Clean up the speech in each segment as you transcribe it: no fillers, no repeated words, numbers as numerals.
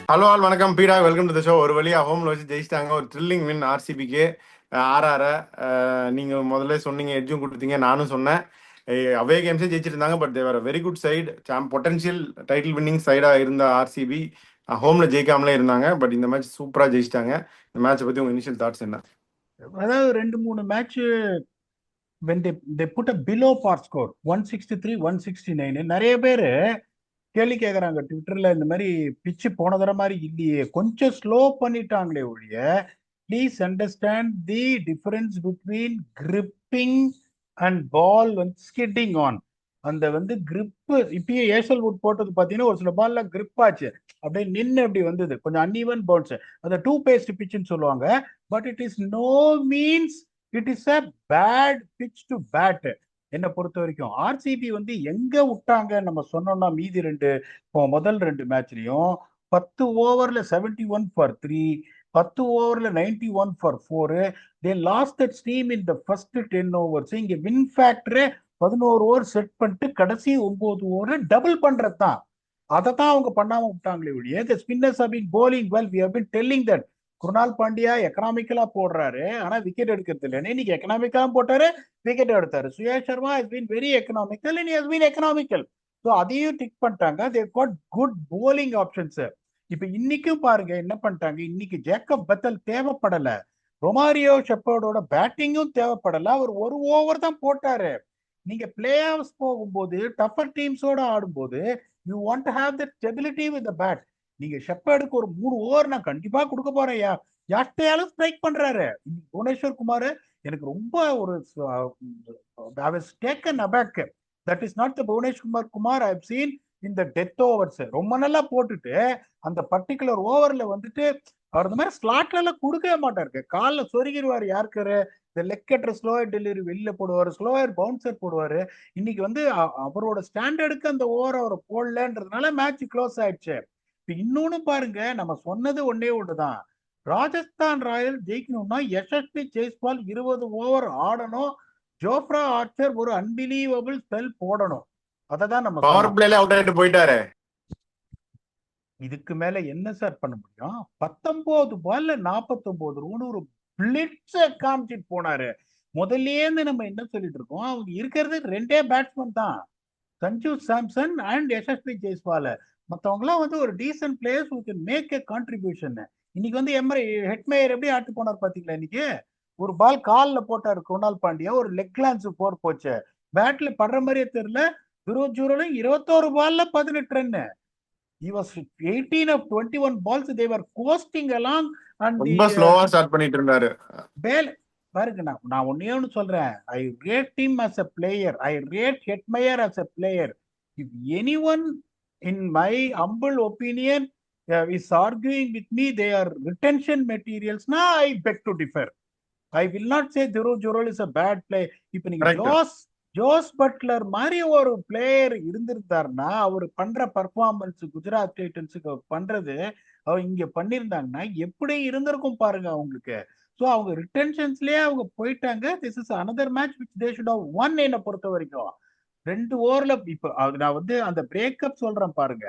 Hello all வணக்கம் பீடா welcome to the show. ஒரு வழியா ஹோம்ல வச்சு ஜெயிச்சிட்டாங்க. ஒரு த்ரில்லிங் வின் ஆர்சிபிக்கு. ஆர்ஆர நீங்க முதல்ல சொன்னீங்க, எட்ஜும் கொடுத்தீங்க, நானும் சொன்னேன். அவே கேம்ஸே ஜெயிச்சிட்டு இருந்தாங்க. But they were very good side, potential title winning சைடா இருந்த ஆர்சிபி ஹோம்ல ஜெயிக்காமலே இருந்தாங்க. பட் இந்த மேட்ச் சூப்பரா ஜெயிச்சிட்டாங்க. இந்த மேட்சை பத்தி உங்க இனிஷியல் தாட்ஸ் என்ன? அதாவது 2-3 match when they put a below par score 163 169 நிறைய பேர் கேள்வி கேட்குறாங்க ட்விட்டர்ல. இந்த மாதிரி பிச்சு போன தடவை மாதிரி இல்லையே, கொஞ்சம் ஸ்லோ பண்ணிட்டாங்களே ஒழிய. Please understand the difference between gripping and ball வந்து ஸ்கிட்டிங் ஆன். அந்த வந்து கிரிப்பு இப்பயே ஏசல்வுட் போட்டது பார்த்தீங்கன்னா ஒரு சில பால்ல கிரிப் ஆச்சு, அப்படியே நின்று அப்படி வந்தது, கொஞ்சம் அன்இவன் பவுன்ஸ். அந்த டூ பேஸ்ட் பிச்சுன்னு சொல்லுவாங்க. But it is no means it is a bad pitch to bat. என்னை பொறுத்த வரைக்கும் ஆர்சிபி வந்து எங்க விட்டாங்க நம்ம சொன்னோம்னா, மீதி முதல் 2 மேட்ச்லயும் 10 ஓவர்ல 71 for 3, 10 ஓவர்ல 91 for 4. They lost that steam in the first 10 overs. இங்க வின் ஃபேக்டரே 11 ஓவர் செட் பண்ணிட்டு கடைசி 9 ஓவர் டபுள் பண்றது தான். அதை தான் அவங்க பண்ணாம விட்டாங்களே ஒழிய. The spinners have been bowling well. We have been telling that. Krunal Pandya எக்கனாமிக்கலா போடுறாரு, ஆனா விக்கெட் எடுக்கிறது இல்லைன்னு. இன்னைக்கு எக்கனாமிக்கலா போட்டாரு, விக்கெட் எடுத்தாரு. Suyash Sharma has been very economical and he has been economical. So அதையும் டிக் பண்ணிட்டாங்க. they got good bowling options. இப்ப இன்னைக்கும் பாருங்க என்ன பண்ணிட்டாங்க. இன்னைக்கு ஜேக்கப் பத்தல் தேவைப்படல, ரொமாரியோ ஷெப்பர்டோட பேட்டிங்கும் தேவைப்படல. அவர் ஒரு ஓவர் தான் போட்டாரு. நீங்க பிளே ஆஃப்ஸ் போகும்போது, டஃபர் டீம்ஸோட ஆடும்போது, you want to have that stability with the bat. நீங்க ஷெப்பர்டுக்கு ஒரு 3 ஓவர் நான் கண்டிப்பா கொடுக்க போறேன், யார்ட்டையாலும் ஸ்ட்ரைக் பண்றாரு. புவனேஸ்வர் குமார் எனக்கு ரொம்ப ஒரு I was taken aback. That is not the Bhubaneswar Kumar I have seen in the death overs. ரொம்ப நல்லா போட்டுட்டு அந்த பர்டிகுலர் ஓவர்ல வந்துட்டு அவர் இந்த மாதிரி ஸ்லாட்ல எல்லாம் கொடுக்கவே மாட்டாரு. காலில் சொருகிடுவார் யாருக்காரு, இந்த லெக் கட்டுற ஸ்லோயர் டெலிவரி வெளியில போடுவார், ஸ்லோயர் பவுன்சர் போடுவாரு. இன்னைக்கு வந்து அவரோட ஸ்டாண்டர்டுக்கு அந்த ஓவர் அவரை போடலன்றதுனால மேட்ச் க்ளோஸ் ஆயிடுச்சு. இப்ப இன்னொன்னு பாருங்க, நம்ம சொன்னது ஒன்னே ஒண்ணுதான். ராஜஸ்தான் ராயல் ஜெயிக்கணும்னா யசஸ்வி ஜெய்ஸ்வால் 20 ஓவர் ஆடணும், ஜோப்ரா ஆர்ச்சர் ஒரு அன்பிலீவபிள் ஸ்பெல் போடணும். அதை தான் நம்ம பவர் சொன்னோம். பிளேல அவுட் ஆயிட்டு போயிட்டாரு. இதுக்கு மேல என்ன சார் பண்ண முடியும்? 19 பால்ல 49 ரன் ஒரு பிளிட்ஸ காமிச்சிட்டு போனாரு. முதல்ல நம்ம என்ன சொல்லிட்டு இருக்கோம், அவங்க இருக்கிறது 2 பேட்ஸ்மேன் தான், சஞ்சு சாம்சன் அண்ட் யசஸ்வி ஜெய்ஸ்வால். மற்றவங்க எல்லாம் வந்து ஒரு decent players who can make a contribution. இன்னைக்கு வந்து ஹெட்மேயர் எப்படி ஆட்டு போனார் பாத்தீங்களா? இன்னைக்கு ஒரு பால் காலில் போட்டாரு குருணால் பாண்டியா, ஒரு லெக் கிளான்ஸ் போச்சு, பேட்ல படுற மாதிரியே தெரியல. துருவ் ஜூரலும் 21 பால்ல 18 run. He was 18 of 21 balls. They were coasting along and ரொம்ப ஸ்லோவா ஸ்டார்ட் பண்ணிட்டு இருந்தாரு. பேல் பாருங்க. நான் ஒன்னே ஒன்று சொல்றேன். I rate him as a player. I rate Hetmeyer as a player. If anyone, in my humble opinion, is arguing with me, they are retention materials. Now I beg to differ. I will not say Dhruv Jural is a bad player. இப்ப நீங்க Jos Buttler மாதிரி ஒரு player இருந்திருந்தாருன்னா, அவர் பண்ற performance Gujarat டைட்டன்ஸுக்கு பண்றது அவர் இங்க பண்ணிருந்தாங்கன்னா எப்படி இருந்திருக்கும் பாருங்க அவங்களுக்கு. ஸோ அவங்க ரிட்டன்ஷன்ஸ்லயே அவங்க போயிட்டாங்க. This is another match which they should have won. என்னை பொறுத்த வரைக்கும் 2 ஓவர்ல இப்போ நான் வந்து அந்த பிரேக்கப் சொல்றேன் பாருங்க.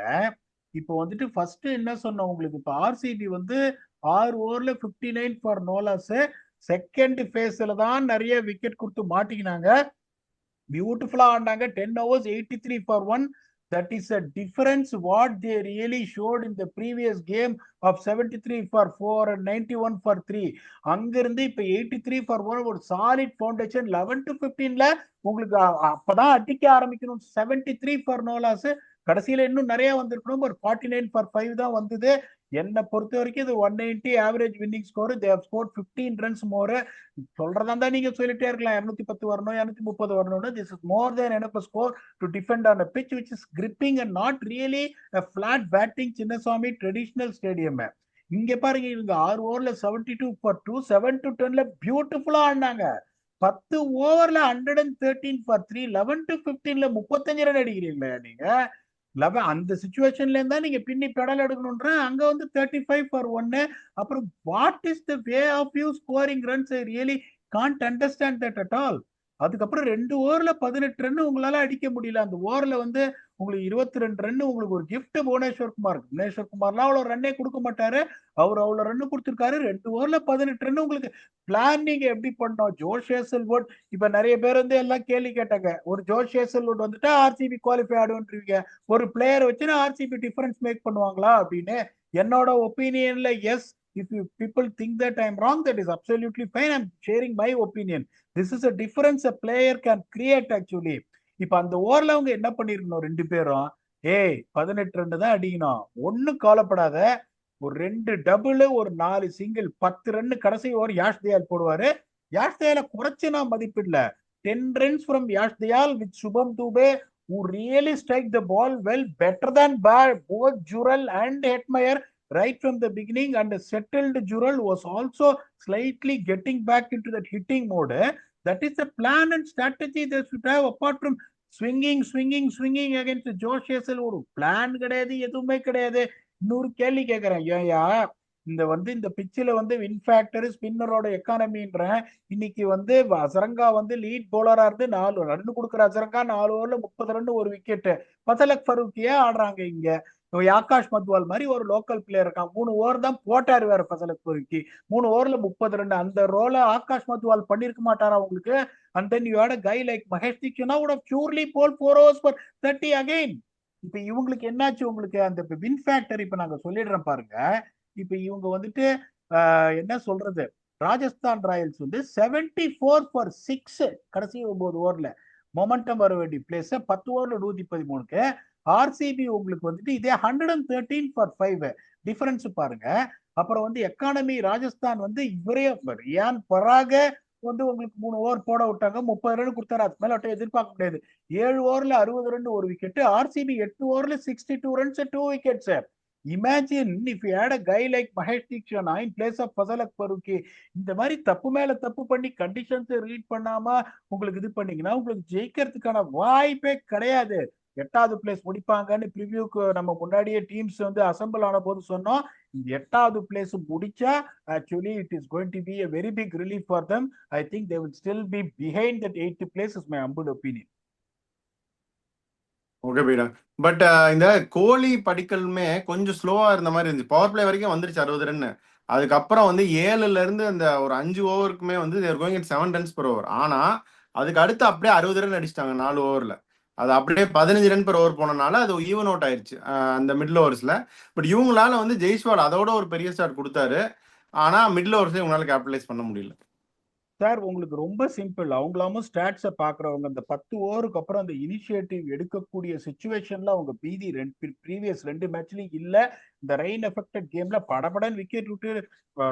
இப்போ வந்துட்டு ஃபர்ஸ்ட் என்ன சொன்னோம் உங்களுக்கு, இப்போ ஆர்சிபி வந்து 6 ஓவர்ல 59 ஃபார் நோலாஸ். செகண்ட் ஃபேஸ்ல தான் நிறைய விக்கெட் கொடுத்து மாட்டிக்கினாங்க. பியூட்டிஃபுல்லா ஆடினாங்க. 10 overs 83 for 1. That is a difference what they really showed in the previous game of 73 for 4 and 91 for 3. அங்கிருந்து இப்ப 83 for 1 ஒரு சாலிட் ஃபவுண்டேஷன். 11 to 15ல உங்களுக்கு அப்பதான் அடிக்க ஆரம்பிக்கணும். 73 for நோலாஸ். கடைசியில இன்னும் நிறைய வந்திருக்கணும். ஒரு 49 for 5 தான் வந்தது. என்னை பொறுத்த வரைக்கும் இது 190 average winning score. They have scored 15 runs more. சொல்றதா தான் நீங்க சொல்லிட்டே இருக்கலாம் 210 வரணும் 230 வரணும்னு. This is more than enough score to defend on a pitch which is gripping and not really a flat batting Chinnasamy traditional stadium. இங்க பாருங்க, இவங்க 6 ஓவர்ல 72 for 2, 7 to 10ல பியூட்டிஃபுல்லா ஆடினாங்க. 10 ஓவர்ல 113 for 3, 11 to 15ல 35 ரன் அடிக்கிறீங்களா நீங்க? அந்த சிச்சுவேஷன்ல இருந்தா நீங்க பின்னி பெடல் எடுக்கணும்ன்ற. அங்க வந்து 35 for 1. அப்புறம் what is the way of you scoring runs? I really can't understand that at all. அதுக்கப்புறம் 2 ஓவர்ல 18 ரன் உங்களால அடிக்க முடியல. அந்த ஓவர்ல வந்து உங்களுக்கு 22 ரன் உங்களுக்கு ஒரு கிஃப்ட் புவனேஸ்வர் குமார்லாம் அவ்வளவு ரன்னே கொடுக்க மாட்டாரு. அவர் அவ்வளவு ரன் கொடுத்திருக்காரு. 2 ஓவர்ல 18 ரன் உங்களுக்கு பிளான் நீங்க எப்படி பண்ணோம்? ஜோஷ் ஹேசல்வுட் இப்ப நிறைய பேர் வந்து எல்லாம் கேள்வி கேட்டாங்க. ஒரு ஜோஷ் ஹேசல்வுட் வந்துட்டா ஆர்சிபி குவாலிஃபை ஆடுன்றீங்க. ஒரு பிளேயர் வச்சு ஆர்சிபி டிஃபரன்ஸ் மேக் பண்ணுவாங்களா அப்படின்னு என்னோட ஒப்பீனியன்ல S. If you people think that I'm wrong, that is absolutely fine. I'm sharing my opinion. This is a difference a player can create actually. இப்ப அந்த ஓவர்ல அவங்க என்ன பண்ணிருக்கணும்? 2 பேரும் 18 ரன் தான் அடிக்கணும், ஒன்னும் கவலைப்படாத, ஒரு 2 டபுள் ஒரு 4 சிங்கிள், 10 ரன் கடைசி ஓவர் யாஷ் தயால் போடுவாரு. யாஷ் தயால குறைச்சு நான் மதிப்பிடல. 10 runs from Yash Dayal with Shubham Dubey who really strike the ball well better than both Jural and Hetmeyer right from the beginning, and settled Jural was also slightly getting back into that hitting mode. That is the plan and strategy they should have, apart from swinging against Josh Hazelwood. Plan கிடையாது, எதுவுமே கிடையாது. இன்னொரு கேள்வி கேட்கிறேன், ஏயா இந்த வந்து இந்த பிச்சில் வந்து வின் ஃபேக்டர் ஸ்பின்னரோட எக்கானமின்றேன். இன்னைக்கு வந்து அசரங்கா வந்து லீட் போலரா இருந்து 4 ரன் கொடுக்குற அசரங்கா 4 ஓவர்ல 30 ரன் ஒரு விக்கெட். பசலக் ஃபரூக்கியே ஆடுறாங்க இங்க. ஆகாஷ் மத்வால் மாதிரி ஒரு லோக்கல் பிளேயர் இருக்கான். 3 ஓவர் தான் போட்டாரு வேற பசலக் ஃபரூக்கி. 3 ஓவர்ல 30 ரன். அந்த ரோல ஆகாஷ் மத்வால் பண்ணிருக்க மாட்டாரா உங்களுக்கு? And then you had a guy like Mahesh Deekshana would have surely bowled 4 overs for 30 again. இப்ப இவங்களுக்கு என்னாச்சு? உங்களுக்கு அந்த வின் ஃபேக்டர் இப்ப நாங்க சொல்லிடுறோம் பாருங்க. இப்ப இவங்க வந்துட்டு என்ன சொல்றது, ராஜஸ்தான் ராயல்ஸ் வந்து 74 for 6 கடைசி 9 ஓவர்ல மொமெண்டம் வர வேண்டிய பிளேஸ் 10 ஓவர்ல 113க்கு. ஆர்சிபி உங்களுக்கு வந்துட்டு இதே 113 for 5 டிஃபரன்ஸ் பாருங்க. அப்புறம் வந்து எக்கானமி ராஜஸ்தான் வந்து இவரே ரியான் பராக வந்து உங்களுக்கு 3 ஓவர் போட விட்டாங்க, 30 ரன் கொடுத்தாரு. அதுக்கு மேல எதிர்பார்க்க முடியாது. 7 ஓவர்ல 60 ரன் ஒரு விக்கெட். ஆர்சிபி 8 ஓவர்ல 62 runs 2 wickets. Imagine if you had a guy like Mahesh Deekshana in place of Fasalak Farooqi. இந்த மாதிரி தப்பு மேல தப்பு பண்ணி கண்டிஷன்ஸ் ரீட் பண்ணாம உங்களுக்கு இது பண்ணீங்கன்னா உங்களுக்கு ஜெயிக்கிறதுக்கான வாய்ப்பே கிடையாது. 8வது பிளேஸ் முடிப்பாங்கன்னு ப்ரிவியூக்கு நம்ம முன்னாடியே டீம்ஸ் வந்து அசம்பிள் ஆன போது சொன்னோம். இந்த 8வது பிளேஸ் முடிச்சா actually it is going to be a very big relief for them. I think they will still be behind that 8th place is my humble opinion. Okay beeda. But இந்த கோலி படிக்கலுமே கொஞ்சம் ஸ்லோவா இருந்த மாதிரி இருந்துச்சு. பவர் பிளே வரைக்கும் வந்துருச்சு 60 run. அதுக்கப்புறம் வந்து 7ல இருந்து அந்த ஒரு 5 ஓவருக்குமே வந்து they're going at 7 runs per over. ஆனா அதுக்கு அடுத்து அப்படியே 60 ரன் அடிச்சிட்டாங்க 4 ஓவர்ல. அது அப்படியே 15 ரன் per ஓவர் போனனால அது ஈவன் அவுட் ஆயிடுச்சு அந்த மிடில் ஓவர்ஸ்ல. பட் இவங்களால வந்து ஜெய்ஸ்வால் அதோட ஒரு பெரிய ஸ்டார்ட் கொடுத்தாரு. ஆனா மிடில் ஓவர்ஸ்ல இவங்களால கேபிட்டலைஸ் பண்ண முடியல. சார் உங்களுக்கு ரொம்ப சிம்பிள். அவங்களாம ஸ்டாட்ஸை பாக்குறவங்க அந்த 10 ஓவருக்கு அப்புறம் அந்த இனிஷியேட்டிவ் எடுக்கக்கூடிய சுச்சுவேஷன்ல அவங்க பீதி ப்ரீவியஸ் 2 மேட்ச்லயும் இல்ல. இந்த ரெயின் எஃபெக்டட் கேம்ல படபடன் விக்கெட் விட்டு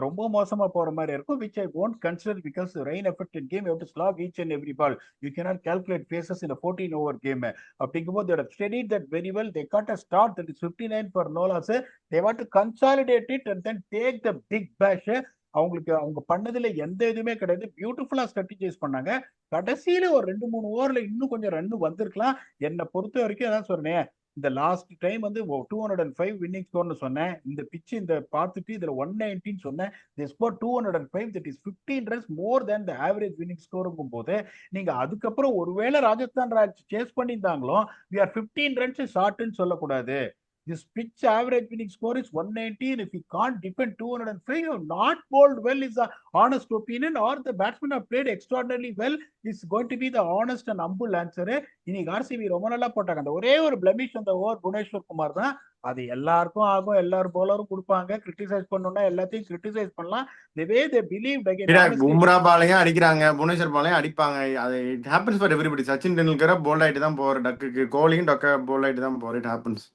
ரொம்ப மோசமா போற மாதிரி இருக்கும். which I won't consider because the rain affected game you have to slog each and every ball. You cannot calculate faces in a 14 over game. அப்படிங்கும்போது they have studied that very well. They got a start that is 59 for no loss. They want to consolidate it and then take the big bash. அவங்களுக்கு அவங்க பண்ணதுல எந்த இதுவுமே கிடையாது. பியூட்டிஃபுல்லா strategise பண்ணாங்க. கடைசியில ஒரு 2-3 ஓவர்ல இன்னும் கொஞ்சம் ரன் வந்திருக்கலாம். என்னை பொறுத்த வரைக்கும் அதான் சொன்னேன், இந்த லாஸ்ட் டைம் வந்து 205 வின்னிங் ஸ்கோர்னு சொன்னேன். இந்த பிச்சு இந்த பார்த்துட்டு இதுல 119 சொன்னேன். they scored 205, that is 15 runs more than the average winning scoreங்கும் போது நீங்க அதுக்கப்புறம் ஒருவேளை ராஜஸ்தான் ராயல்ஸ் சேஸ் பண்ணியிருந்தாங்களோ we are 15 runs ஷார்ட்னு சொல்லக்கூடாது. This pitch average winning score is 119. If you can't defend 205, you have not bowled well is the honest opinion, or the batsmen have played extraordinarily well is going to be the honest and humble answer. இன்னைக்கு RCB ரொம்ப நல்லா போட்டாங்க. அந்த ஒரே ஒரு blemish அந்த over Bhubaneswar Kumar தான். அது எல்லாருக்கும் ஆகும், எல்லாரும் போலரும் கொடுப்பாங்க. கிரிட்டிசைஸ் பண்ணணும்னா எல்லாத்தையும் கிரிட்டிசைஸ் பண்ணலாம். the way they believed again. Bumrah பாலையும் அடிக்கிறாங்க, புவனேஸ்வர் பாலையும் அடிப்பாங்க. அது it happens for everybody. Sachin Tendulkar bowled ஆயிட்டு தான் போற, டக்குக்கு கோலியும் டக்க போல்ட் ஆயிட்டு தான் போற. It happens.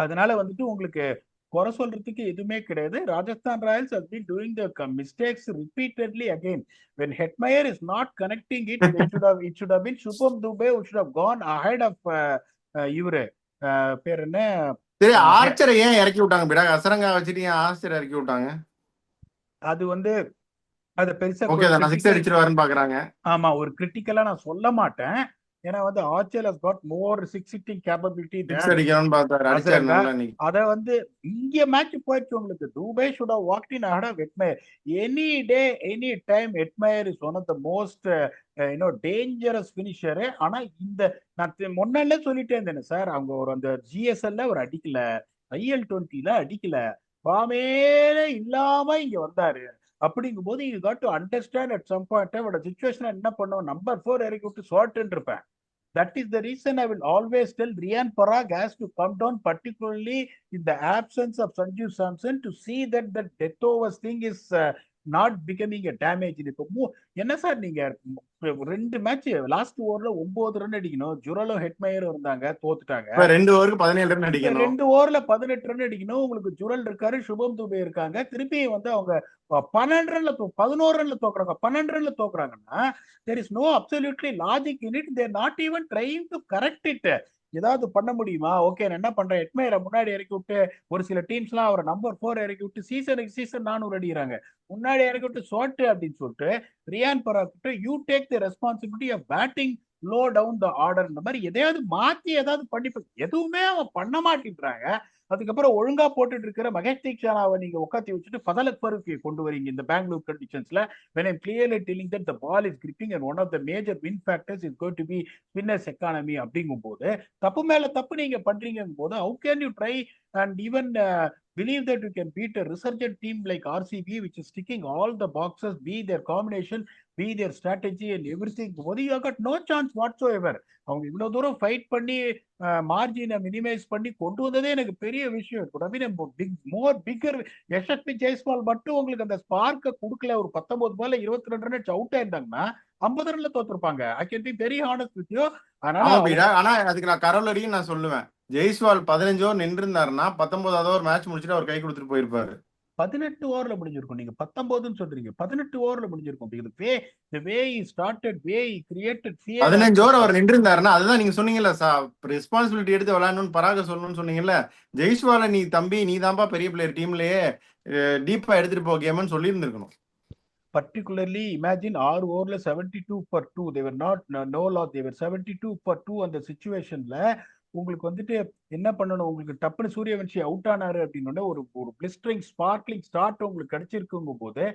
அதனால வந்துட்டு உங்களுக்கு குறை சொல்றதுக்கு எதுவுமே கிடையாது. Rajasthan Royals has been doing the mistakes repeatedly again. When Hetmeyer is not connecting it, it should have been Shubham Dubey who should have gone ahead of இவரு பேர் என்ன, சரி ஆர்ச்சரை ஏன் இறக்கி விட்டாங்க பிடா? அசரங்கா வச்சுட்டு ஏன் ஆர்ச்சரை இறக்கி விட்டாங்க? அது வந்து அது பெருசா ஓகே நான் 6 அடிச்சிருவாருன்னு பாக்குறாங்க. ஆமா, ஒரு கிரிட்டிக்கலா நான் சொல்ல மாட்டேன். ஏன்னா வந்து Archer has got more 6 hitting capability than Hasaranga. அத வந்து இங்க மேட்ச் போயிடுச்சு உங்களுக்கு. Dube should have walked in ahead of Hetmeyer. Any day, any time, Hetmeyer is one of the most dangerous finisher. ஆனா இந்த நான் முன்னாலே சொல்லிட்டே இருந்தேன் சார், அவங்க ஒரு அந்த ஜிஎஸ்எல்ல ஒரு அடிக்கல, IL20ல அடிக்கல, ஃபார்மேலே இல்லாம இங்க வந்தாரு. அப்படிங்கும் போது you got to understand at some point அவட சுச்சுவேஷன் என்ன பண்ணுவோம், நம்பர் 4 இறக்கி விட்டு ஷார்ட்ன்னு இருப்பேன். That is the reason I will always tell Riyan Parag has to come down, particularly in the absence of Sanju Samson, to see that the death overs thing is not becoming a damage. இப்போ என்ன sir நீங்க 2 match last ஓவர்ல 9 run அடிக்கணும். ஜுரலும் ஹெட்மயரும் இருந்தாங்க, தோத்துட்டாங்க. இப்ப 2 ஓவருக்கு 17 run இப்ப அடிக்கணும். 2 ஓவர்ல 18 ரன் அடிக்கணும். உங்களுக்கு ஜுரல் இருக்காரு, சுபம் துபே இருக்காங்க. திருப்பி வந்து அவங்க 12 ரன்ல 11 ரன்ல தோக்குறாங்க. 12 ரன்ல தோக்குறாங்கன்னா there is no absolutely logic in it. They are not even trying to correct it. ஏதாவது பண்ண முடியுமா? ஓகே, நான் என்ன பண்றேன், ஹெட்மயரை முன்னாடி இறக்கி விட்டு ஒரு சில டீம்ஸ்லாம் அவரை நம்பர் 4 இறக்கி விட்டு சீசன் 400 அடிக்கிறாங்க. முன்னாடி இறக்கி விட்டு ஷார்ட் அப்படின்னு சொல்லிட்டு Riyan Parag you take the responsibility of batting low down the order. இந்த மாதிரி எதையாவது மாத்தி ஏதாவது பண்ணி, எதுவுமே அவன் பண்ண மாட்டேன்றாங்க. அதுக்கப்புறம் ஒழுங்கா போட்டுட்டு இருக்கிற மகேஷ் தீக்ஷானாவை நீங்க உட்காத்தி வச்சுட்டு ஃபதல் அக்பருக்கு கொண்டு வரீங்க இந்த Bangalore கண்டிஷன்ஸ்ல. when I'm clearly telling that the ball is gripping and one of the major win factors is going to be spinners economy அப்படிங்கும் போது தப்பு மேல தப்பு நீங்க பண்றீங்கும் போது how can you try and even believe that you can beat a resurgent team like RCB which is ticking all the boxes, be their combination, be their strategy and everything. You have got no chance whatsoever. அவங்க இவ்வளவு தூரம் fight பண்ணி மார்ஜினை minimise பண்ணி கொண்டு வந்ததே எனக்கு பெரிய விஷயம். மோர் பிக்கர் யசஸ்வி ஜெய்ஸ்வால் மட்டும் உங்களுக்கு அந்த ஸ்பார்க்க கொடுக்கல. ஒரு 19 பால்ல 22 ரன் அவுட் ஆயிருந்தாங்கன்னா 50 ரன்ல தோத்துருப்பாங்க. I can be very honest with you. ஆனா அதுக்கு நான் கரோலரியும் நான் சொல்லுவேன், ஜெய்ஸ்வால் 15 ஓவர் நின்று இருந்தாருன்னா 19வது ஓவர் மேட்ச் முடிச்சுட்டு அவர் கை கொடுத்துட்டு போயிருப்பாரு. 18 ஓவர்ல முடிஞ்சிருக்கும். நீங்க 19ன்னு சொல்றீங்க, 18 ஓவர்ல முடிஞ்சிருக்கும். the way he started, way he created fear. 15 over அவர் நின்று இருந்தாருன்னா, அதுதான் நீங்க சொன்னீங்கல்ல, ரெஸ்பான்சிபிலிட்டி எடுத்து விளையாடணும்னு பராக சொல்லணும்னு சொன்னீங்கல்ல, ஜெய்ஸ்வால நீ தம்பி நீ தான்ப்பா பெரிய பிளேயர், டீம்லயே டீப்பா எடுத்துட்டு போ கேம்னு சொல்லி இருந்திருக்கணும். particularly imagine 6 ஓவர்ல 72 for 2, they were not no loss, they were 72 for 2. அந்த சிச்சுவேஷன்ல உங்களுக்கு வந்துட்டு என்ன பண்ணணும், உங்களுக்கு டப்புனு சூரியவன்ஷி அவுட் ஆனாரு அப்படின்னா ஒரு பிளிஸ்டரிங் ஸ்பார்க்லிங் ஸ்டார்ட் உங்களுக்கு கிடைச்சிருக்குங்கும் போது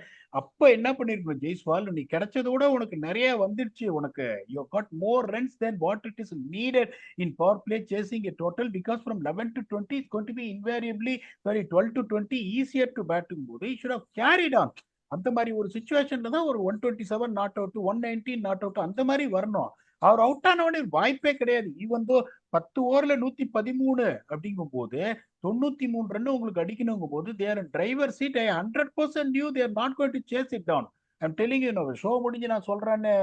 அப்ப என்ன பண்ணிருக்கணும் ஜெய்ஸ்வால், நீ கிடைச்சதோட உனக்கு நிறைய வந்துடுச்சு. உனக்கு you got more runs then what it is needed in power play chasing a total, because from 11 to 20 is going to be invariably 12 to 20 easier to batting போது you should have carried on. அந்த மாதிரி ஒரு சிச்சுவேஷன்ல தான் ஒரு 127 not out, 119 not out அந்த மாதிரி வரணும். அவர் out ஆனவனே வாய்ப்பே கிடையாது. ஈவன் தோ 10 ஓவர்ல 113 அப்படிங்கும் போது 93 ரன் உங்களுக்கு அடிக்கணுங்கும் போது there driver seat. 100% new there not going to chase it down. I'm telling you, show முடிஞ்சு நான் சொல்றேன்னு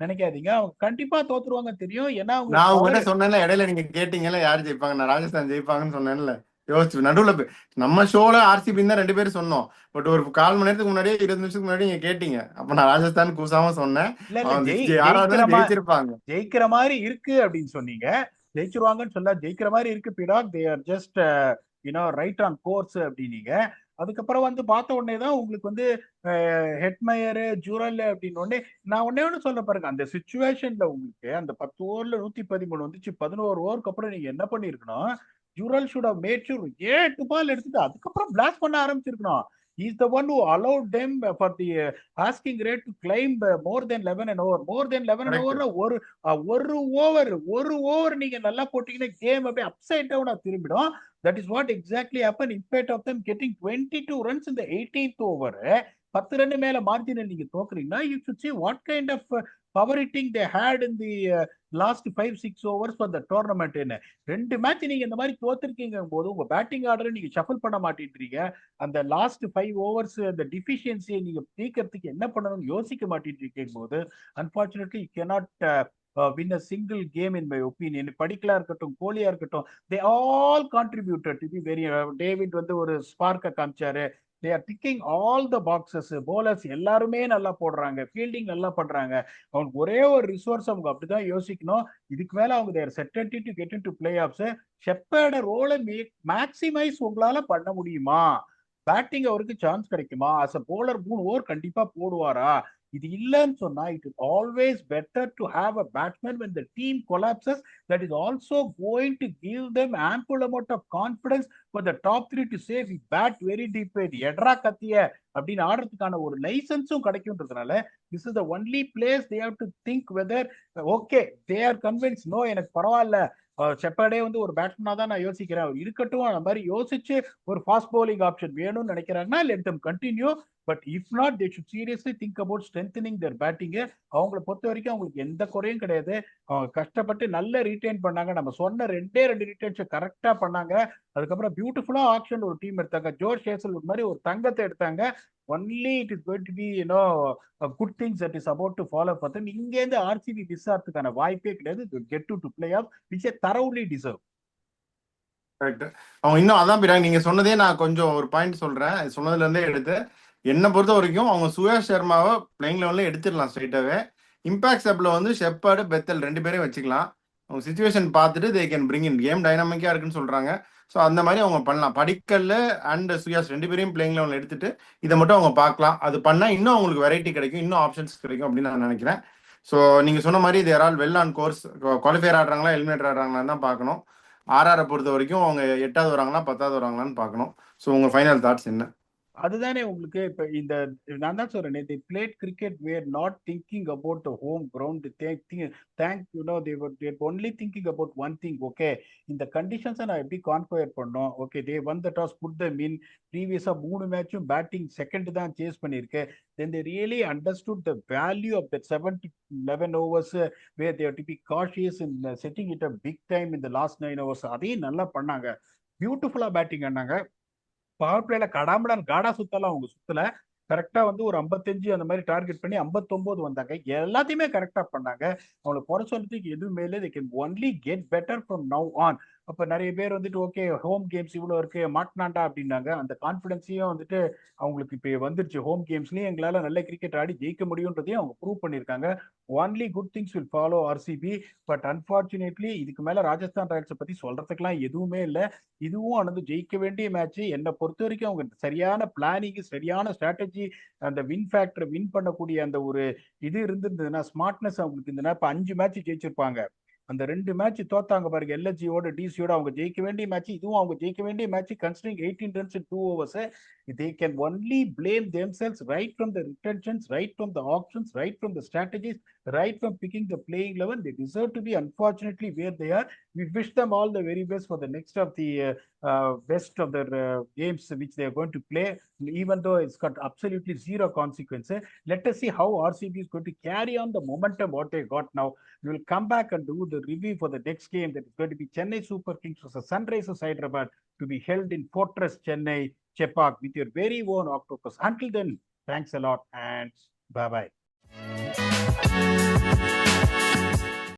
நினைக்காதீங்க, அவங்க கண்டிப்பா தோத்துருவாங்க தெரியும். ஏன்னா நான் உங்ககிட்ட சொன்னேன்ல, இடையில நீங்க கேட்டீங்கல்ல யாரு ஜெயிப்பாங்க, நான் ராஜஸ்தான் ஜெயிப்பாங்கன்னு சொன்னேன்ல. யோசிச்சு நடுவில் நம்ம ஷோல RCB தான் 2 பேரும் சொன்னோம். பட் ஒரு 1/4 மணி நேரத்துக்கு முன்னாடியே 20 நிமிஷத்துக்கு முன்னாடி நீங்க கேட்டீங்க. அப்ப நான் ராஜஸ்தான் கூசாம சொன்னேன் ஜெயிச்சிருப்பாங்க, ஜெயிக்கிற மாதிரி இருக்கு அப்படின்னு சொன்னீங்க. ஜெயிச்சிருவாங்கன்னு சொல்ல, ஜெயிக்கிற மாதிரி இருக்கு பிராக், they are just right on course அப்படின்னீங்க. அதுக்கப்புறம் வந்து பார்த்த உடனே தான் உங்களுக்கு வந்து ஹெட்மயரு ஜூரல் அப்படின்னு உடனே நான் ஒன்னு சொல்ல பாருங்க, அந்த சிச்சுவேஷன்ல உங்களுக்கு அந்த 10 ஓவர்ல 113 வந்துச்சு. 11 ஓவருக்கு அப்புறம் நீங்க என்ன பண்ணிருக்கணும், Jurel should have made sure 8 பால் எடுத்துட்டு அதுக்கப்புறம் பிளாஸ்ட் பண்ண ஆரம்பிச்சிருக்கணும். He is the one who allowed them for the asking rate to climb more than 11 an over. More than 11 an over ஒரு ஓவர் நீங்க நல்லா போட்டீங்கன்னா கேம் அப்படியே அப்சைட் டவுனா திரும்பிடும். That is what exactly happened. In spite of them getting 22 runs in the 18th over, 10 run மேல மார்ஜினில் நீங்க தோக்குறீங்கன்னா you should see what kind of power hitting they had in the last 5-6 overs for the tournament. என்ன 2 match நீங்க இந்த மாதிரி தோத்துருக்கீங்க போது உங்க batting order நீங்க shuffle பண்ண மாட்டேன்றீங்க. அந்த லாஸ்ட் 5 ஓவர்ஸ் அந்த டிஃபிஷியன்சியை நீங்க தீக்கிறதுக்கு என்ன பண்ணணும்னு யோசிக்க மாட்டேன்றீங்க போது unfortunately you cannot win a single game in my opinion. படிக்கலா இருக்கட்டும், கோலியா இருக்கட்டும், they all contributed to be very David வந்து ஒரு ஸ்பார்க்க காமிச்சாரு. they are ticking all the boxes. bowlers எல்லாருமே நல்லா போடுறாங்க, ஃபீல்டிங் நல்லா பண்றாங்க. அவங்க ஒரே ஒரு ரிசோர்ஸ் அவங்க அப்படிதான் யோசிக்கணும். இதுக்கு மேல அவங்க their certainty to get into playoffs. ஷெப்பர்ட ரோலை மேக்ஸிமைஸ் உங்களால பண்ண முடியுமா? பேட்டிங் அவருக்கு சான்ஸ் கிடைக்குமா? அஸ் அ போலர் 3 ஓவர் கண்டிப்பா போடுவாரா? இது இல்லைன்னு சொன்னா it is always better to have a batsman when the team collapses that is also going to give them ample amount of confidence for the top three to say we bat very deep எட்ரா கத்திய அப்படின்னு ஆடுறதுக்கான ஒரு லைசன்ஸும் கிடைக்கும்ன்றதுனால this is the only place they have to think whether okay they are convinced no எனக்கு பரவாயில்ல செப்பர்டே வந்து ஒரு பேட்ஸ்மேனா தான் நான் யோசிக்கிறேன் இருக்கட்டும் அந்த மாதிரி யோசிச்சு ஒரு ஃபாஸ்ட் bowling ஆப்ஷன் வேணும்னு நினைக்கிறாங்கன்னா let them continue but if not they should seriously think about strengthening their batting. அவங்கள பொறுத்த வரைக்கும் அவங்களுக்கு எந்த குறையும் கிடையாது. அவங்க கஷ்டப்பட்டு நல்ல ரீட்டைன் பண்ணாங்க. நம்ம சொன்ன ரெண்டு ரீட்டைன்ஸ் கரெக்டா பண்ணாங்க. அதுக்கப்புறம் பியூட்டிஃபுல்லா ஆக்ஷன் ஒரு டீம் எடுத்தாங்க. ஜோர்ஜ் ஹேசல்வுட் மாதிரி ஒரு தங்கத்தை எடுத்தாங்க. Only it is going to be good things that is about to follow for them. இங்க இருந்து ஆர்சிபி மிஸ் ஆகிறதுக்கான வாய்ப்பே கிடையாது. Get to play off which A தரோலி deserve. Correct. அவங்க இன்னும் அதான் போயிட்டாங்க. நீங்க சொன்னதே நான் கொஞ்சம் ஒரு பாயிண்ட் சொல்றேன். சொன்னதுல இருந்தே எடுத்து என்னை பொறுத்த வரைக்கும் அவங்க சுயாஷ் சர்மாவை பிளேயிங் லெவலில் எடுத்துடலாம் ஸ்ட்ரைட்டாகவே. இம்பாக்ட் சப்பில் வந்து ஷெப்பர்டு பெத்தல் ரெண்டு பேரையும் வச்சுக்கலாம். அவங்க சுச்சுவேஷன் பார்த்துட்டு they can bring in. Game டைனாமிக்காக இருக்குன்னு சொல்கிறாங்க. ஸோ அந்த மாதிரி அவங்க பண்ணலாம். படிக்கல் அண்ட் சுயாஷ் ரெண்டு பேரையும் பிளேயிங் லெவலில் எடுத்துட்டு இதை மட்டும் அவங்க பார்க்கலாம். அது பண்ணால் இன்னும் அவங்களுக்கு வெரைட்டி கிடைக்கும், இன்னும் ஆப்ஷன்ஸ் கிடைக்கும் அப்படின்னு நான் நினைக்கிறேன். ஸோ நீங்கள் சொன்ன மாதிரி they're all well on course. Qualifier ஆடுறாங்களா எலிமினேட்டர் ஆடுறாங்களான்னு தான் பார்க்கணும். ஆர்ஆரை பொறுத்த வரைக்கும் அவங்க 8வது வராங்களா 10வது வராங்களான்னு பார்க்கணும். ஸோ உங்கள் ஃபைனல் தாட்ஸ் என்ன? அதுதானே உங்களுக்கு இப்ப இந்த நான் தான் சொல்றேன் they played cricket were not thinking about the home ground. They were only thinking about one thing. Okay, இந்த கண்டிஷன்ஸ் நான் எப்படி கான்ஃபிகர் பண்ணோம். Okay, they won the toss, put them in. ப்ரீவியஸா 3 மேட்சும் பேட்டிங் செகண்ட் தான் சேஸ் பண்ணிருக்கு. then they really understood the value of that 7 to 11 overs where they have to be cautious in setting it up big time in the last 9 overs. அதையும் நல்லா பண்ணாங்க. பியூட்டிஃபுல்லா batting பண்ணாங்க. Power பிளேல கடாமடான் காடா சுத்தலாம் அவங்க சுத்தல. கரெக்டா வந்து ஒரு 55 அந்த மாதிரி டார்கெட் பண்ணி 59 வந்தாங்க. எல்லாத்தையுமே கரெக்டா பண்ணாங்க. அவங்களுக்கு குறை சொல்றதுக்கு எதுவுமே இல்லை. they can only get better from now on. அப்ப நிறைய பேர் வந்துட்டு ஓகே ஹோம் கேம்ஸ் இவ்வளவு இருக்கு மாட்டினாண்டா அப்படின்னாங்க. அந்த கான்பிடன்ஸையும் வந்துட்டு அவங்களுக்கு இப்ப வந்துருச்சு. ஹோம் கேம்ஸ்லயும் எங்களால நல்ல கிரிக்கெட் ஆடி ஜெயிக்க முடியும்ன்றதையும் அவங்க ப்ரூவ் பண்ணிருக்காங்க. Only good things will follow RCB. But unfortunately இதுக்கு மேல ராஜஸ்தான் ராயல்ஸை பத்தி சொல்றதுக்குலாம் எதுவுமே இல்லை. இதுவும் வந்து ஜெயிக்க வேண்டிய மேட்ச். என்னை பொறுத்த வரைக்கும் அவங்க சரியான பிளானிங், சரியான ஸ்ட்ராட்டஜி, அந்த வின் ஃபேக்டர், வின் பண்ணக்கூடிய அந்த ஒரு இது இருந்திருந்ததுன்னா, ஸ்மார்ட்னஸ் அவங்களுக்கு இருந்ததுன்னா இப்ப 5 மேட்ச் ஜெயிச்சிருப்பாங்க. அந்த 2 மேட்ச் தோத்தாங்க பாருங்க, எல்எஸ்ஜியோட டிசியோட. அவங்க ஜெயிக்க வேண்டிய மேட்ச், இதுவும் அவங்க ஜெயிக்க வேண்டிய match. Considering 18 runs in 2 overs, they can only blame themselves right from the retentions, right from the auctions, right from the strategies, right from picking the playing level. They deserve to be unfortunately where they are. We wish them all the very best for the next of the best of the games which they are going to play, even though it's got absolutely zero consequences. Let us see how RCB is going to carry on the momentum what they got now. We will come back and do the review for the next game, that is going to be Chennai Super Kings versus Sunrisers Hyderabad, to be held in Fortress Chennai, Chepauk, with your very own Octopus. Until then, thanks a lot and bye-bye.